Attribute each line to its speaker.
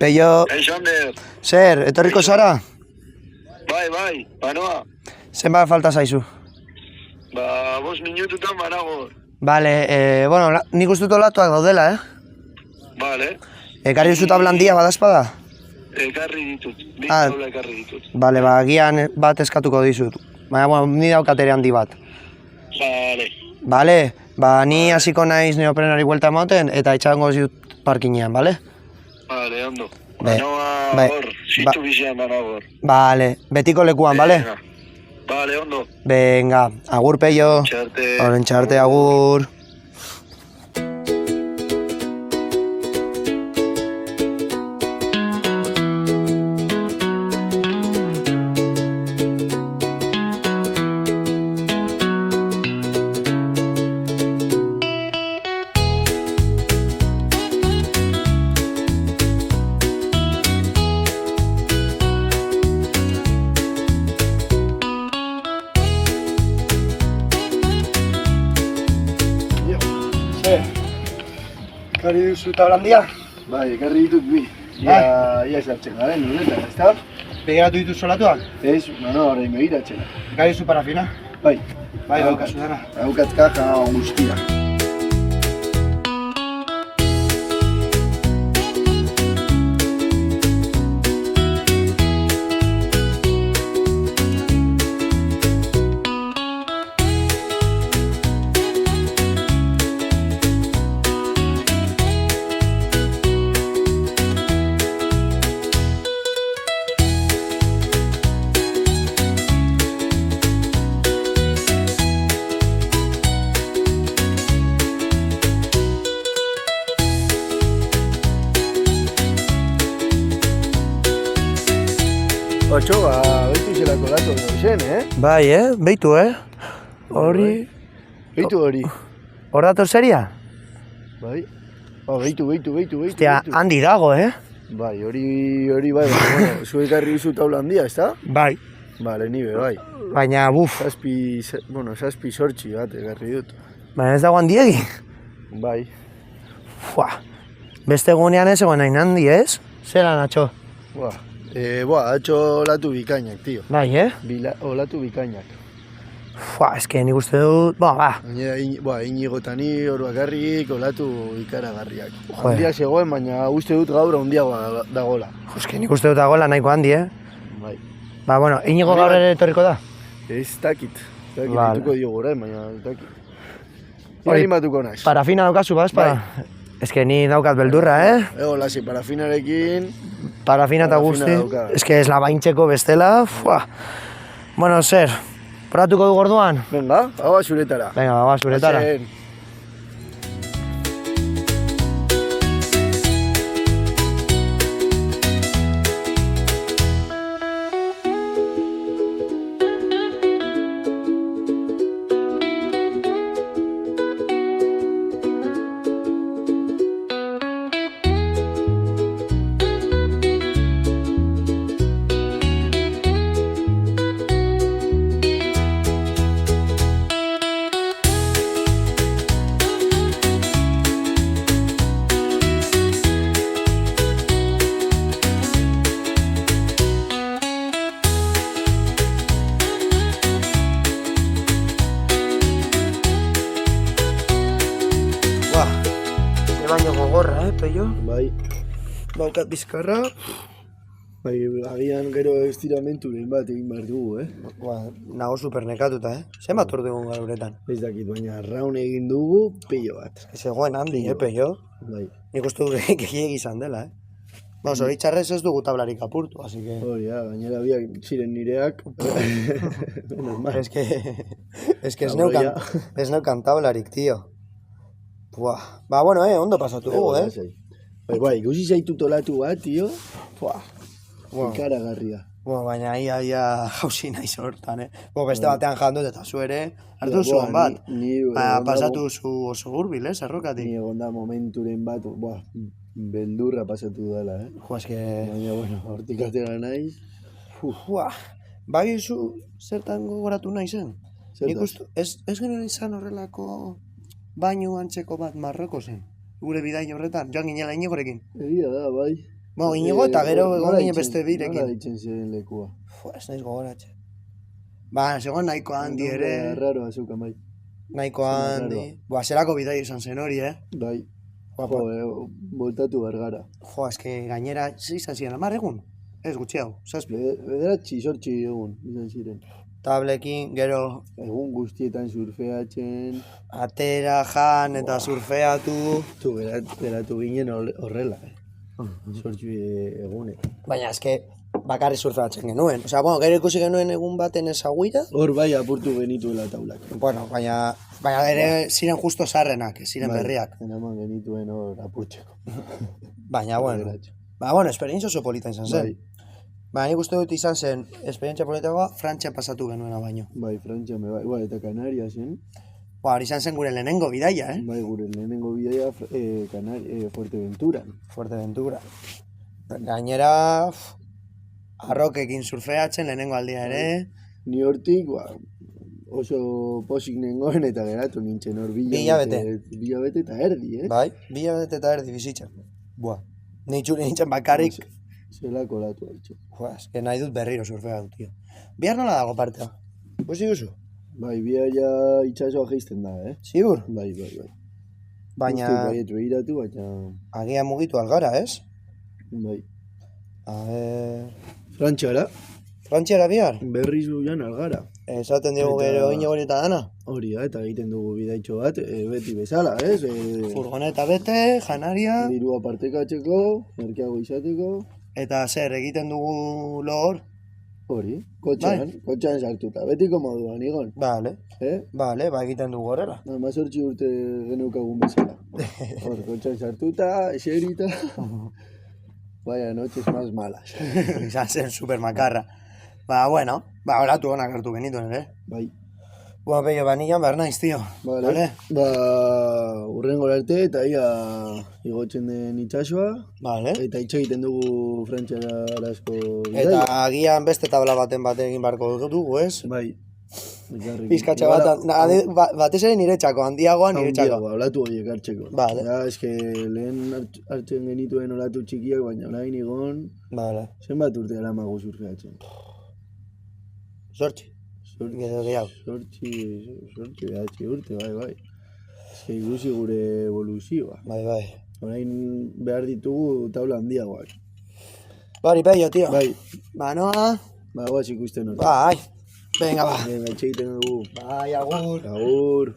Speaker 1: Peio...
Speaker 2: Eixander.
Speaker 1: Zer, etorriko zara?
Speaker 2: Bai, banoa.
Speaker 1: Zenbat falta zaizu?
Speaker 2: 5 minututan banago.
Speaker 1: Bale, bueno, nik uste dut olatuak daudela,
Speaker 2: Vale.
Speaker 1: Ekarri duzu tabla handia badazpada?
Speaker 2: Ekarri ditut. Bi taula ekarri ditut.
Speaker 1: Bale, gian bat eskatuko dizut. Baina, bueno, ni daukatere handi bat.
Speaker 2: Vale.
Speaker 1: Bale, ni hasiko naiz neoprenari buelta ematen eta itxango zitut parkinean, bale?
Speaker 2: Vale, ondo.
Speaker 1: Bai.
Speaker 2: Banoa hor, zitu bizian banago hor.
Speaker 1: Bale, betiko lekuan, bale?
Speaker 2: Vale, ondo.
Speaker 1: Venga, agur Peio.
Speaker 2: Txarte.
Speaker 1: Horren txarte, agur. Ekarri duzu tabla handia?
Speaker 3: Bai, ekarri ditut bi. Ia esartzen garen, nuretan, ez da?
Speaker 1: Begiratu dituzu olatuak?
Speaker 3: Ez, no, orain begiratzen.
Speaker 1: Ekarri duzu parafina?
Speaker 3: Bai.
Speaker 1: Bai, daukazu dara.
Speaker 3: Daukat kaja guztia. Otxo, behitu zelako latu zen,
Speaker 1: Bai, behitu, Hori...
Speaker 3: Behitu hori.
Speaker 1: Hor dator seria?
Speaker 3: Bai. Behitu.
Speaker 1: Ostia, handi dago,
Speaker 3: Bai, hori bai, bueno, zu ekarri duzu taula handia, ez da?
Speaker 1: Bai.
Speaker 3: Bale, nibe, bai.
Speaker 1: Baina, buf.
Speaker 3: Zazpi sortxi bat ekarri dut.
Speaker 1: Baina ez dago handiegi?
Speaker 3: Bai.
Speaker 1: Fua. Beste egunean ez egon nahi handi, ez? Zeran, atxo?
Speaker 3: Atxo olatu bikainak, tio.
Speaker 1: Bai,
Speaker 3: Olatu bikainak.
Speaker 1: Fua, eske nik uste dut, ba.
Speaker 3: Inigo eta ni hor bakarrik olatu ikaragarriak.
Speaker 1: Joder.
Speaker 3: Handia zegoen, baina uste dut gaur handiagoa dagoela.
Speaker 1: Eske nik uste dut dagoela nahiko handi,
Speaker 3: Bai.
Speaker 1: Ba, bueno, Inigo gaur ere etorriko da?
Speaker 3: Ez dakit.
Speaker 1: Vale.
Speaker 3: Dituko dio gora, baina ez dakit.
Speaker 1: Hori,
Speaker 3: Animatuko naiz.
Speaker 1: Parafina daukazu, ba, espada?
Speaker 3: Bai.
Speaker 1: Eske ni daukat beldurra,
Speaker 3: Lasi, parafinarekin...
Speaker 1: Parafina eta guzti.
Speaker 3: daukat.
Speaker 1: Eske ez labaintxeko bestela, fua. Bueno, zer, probatuko du gorduan?
Speaker 3: Venga, hau zuretara.
Speaker 1: Venga, ba, zuretara.
Speaker 3: Pasen.
Speaker 1: Baino gogorra, Peio?
Speaker 3: Bai.
Speaker 1: Baukat bizkarra.
Speaker 3: Bai, agian gero estiramenturen bat egin behar dugu,
Speaker 1: Nago super nekatuta, Zenbat ordu egon gara uretan?
Speaker 3: Ez dakit, baina raun egin dugu pilo bat.
Speaker 1: Ez egoen handi, Peio?
Speaker 3: Bai.
Speaker 1: Nik uste dut gehiagi izan dela, Ba, zoritxarrez ez dugu tablarik apurtu, así que...
Speaker 3: Hori, gainera biak ziren nireak. Menos mal.
Speaker 1: Es que ez neukan tablarik, tío. Buah. Ba, bueno, ondo pasatu dugu,
Speaker 3: Bai, ikusi zaitu tolatu bat, tio.
Speaker 1: Buah.
Speaker 3: Ikaragarria.
Speaker 1: Bueno, baina ia jauzi naiz hortan, beste batean jandut eta zu ere hartu zuen bat. Pasatu zu oso hurbil, errokatik.
Speaker 3: Ni egon da momenturen bat, beldurra pasatu dela,
Speaker 1: Jo, eske...
Speaker 3: Baina, bueno, hortik atera naiz.
Speaker 1: Bagizu zertan gogoratu nahi zen? Nik uste, ez genuen izan horrelako bainu antzeko bat Marrokozen. Gure bidai horretan, joan ginela Inigorekin.
Speaker 3: Egia da, bai.
Speaker 1: Bueno, Inigo eta gero egon ginen beste
Speaker 3: Nola
Speaker 1: birekin.
Speaker 3: ditzen zen lekua?
Speaker 1: Ez naiz gogoratzen. Ba, segon nahiko handi ere,
Speaker 3: Raro azuka, bai.
Speaker 1: nahiko handi. Ba, zerako bidai izan zen hori,
Speaker 3: Bai.
Speaker 1: Guapa.
Speaker 3: Jo, voltatu bergara.
Speaker 1: Jo, eske gainera, izan ziren 10 egun? Ez gutxiago, zazpi.
Speaker 3: Bederatzi, sortzi egun, izan ziren.
Speaker 1: Tablekin, gero,
Speaker 3: Egun guztietan surfeatzen,
Speaker 1: atera, jan eta surfeatu.
Speaker 3: geratu ginen horrela, Sortzi egune.
Speaker 1: Baina, eske, bakarri surfeatzen genuen. Osea, bueno, gero ikusi genuen egun baten ezaguira.
Speaker 3: Hor bai apurtu genituela taulak.
Speaker 1: Bueno, baina ere ziren justo sarrenak, ziren berriak.
Speaker 3: Enaman genituen hor apurtzeko.
Speaker 1: Baina, bueno. Ba, esperientzia oso polita izan zen.
Speaker 3: Bai.
Speaker 1: Baina, nik uste dut izan zen, esperientzia politagoa, Frantzian pasatu genuena baino.
Speaker 3: Bai, Frantzia me bai, eta Kanariasen.
Speaker 1: Ba, hori izan zen gure lehenengo bidaia,
Speaker 3: Bai, gure lehenengo bidaia Fuerteventuran.
Speaker 1: Fuerteventura. Gainera, arrokekin surfeatzen lehenengo aldia ere.
Speaker 3: Ni hortik, oso posik nengoen eta geratu nintzen hor
Speaker 1: Bilabete.
Speaker 3: Bilabete eta erdi,
Speaker 1: Bai, bilabete eta erdi bizitzen. Buah, nitxuri nintzen bakarrik.
Speaker 3: Zelako latu haitxo.
Speaker 1: Eske nahi dut berriro surfeatu, tio. Bihar nola dago partea? Ikusi duzu?
Speaker 3: Bai, biaia itxasoa geizten da,
Speaker 1: Ziur?
Speaker 3: Bai.
Speaker 1: Baina,
Speaker 3: Uste baiet begiratu, baina...
Speaker 1: agian mugitu algara, ez?
Speaker 3: Bai.
Speaker 1: A ver...
Speaker 3: Frantxara,
Speaker 1: Frantziara bihar?
Speaker 3: berriz guian algara.
Speaker 1: Esaten digu
Speaker 3: Eta-
Speaker 1: gero Inigo eta dana?
Speaker 3: Hori da, eta egiten dugu bidaitxo bat, beti bezala, ez?
Speaker 1: Furgoneta bete, janaria,
Speaker 3: Dirua partekatzeko, merkeago izateko,
Speaker 1: eta zer egiten dugu lor?
Speaker 3: hori, kotxan sartuta, betiko moduan, igon,
Speaker 1: Vale,
Speaker 3: eh?
Speaker 1: ba egiten dugu horrela.
Speaker 3: 18 urte geneukagun bezala. Hor, kotxan sartuta, eserita, vaya noches más malas.
Speaker 1: Izan zen supermakarra. Ba, bueno, horatu honak hartu genituen, ere?
Speaker 3: Bai,
Speaker 1: Bueno, pello, nian behar naiz, tio.
Speaker 3: vale. Urrengora arte eta ia igotzen den itxasoa,
Speaker 1: Vale.
Speaker 3: eta itxo egiten dugu frantxarazko
Speaker 1: Eta agian beste tabla baten egin barko dugu, ez?
Speaker 3: Bai.
Speaker 1: Pizkatxa bat, batez ere nire txako, handiagoa nire txako.
Speaker 3: Handiago, hablatu horiek hartzeko.
Speaker 1: Vale.
Speaker 3: Ja, eske lehen hartzen genituen olatu txikiak, baina orain igon,
Speaker 1: Vale.
Speaker 3: zenbat urte eramago surfeatzen.
Speaker 1: Zortzi. Gero gehiago.
Speaker 3: Sortzi behatzi urte, bai. Eske ikusi gure evoluzioa.
Speaker 1: Bai.
Speaker 3: Orain behar ditugu taula handiagoak.
Speaker 1: Bari, pello, tio.
Speaker 3: Bai,
Speaker 1: Ba, noa.
Speaker 3: guaz ikusten hori.
Speaker 1: Bai. Venga, ba.
Speaker 3: Venga, itxeiten dugu.
Speaker 1: Bai, agur.
Speaker 3: Agur.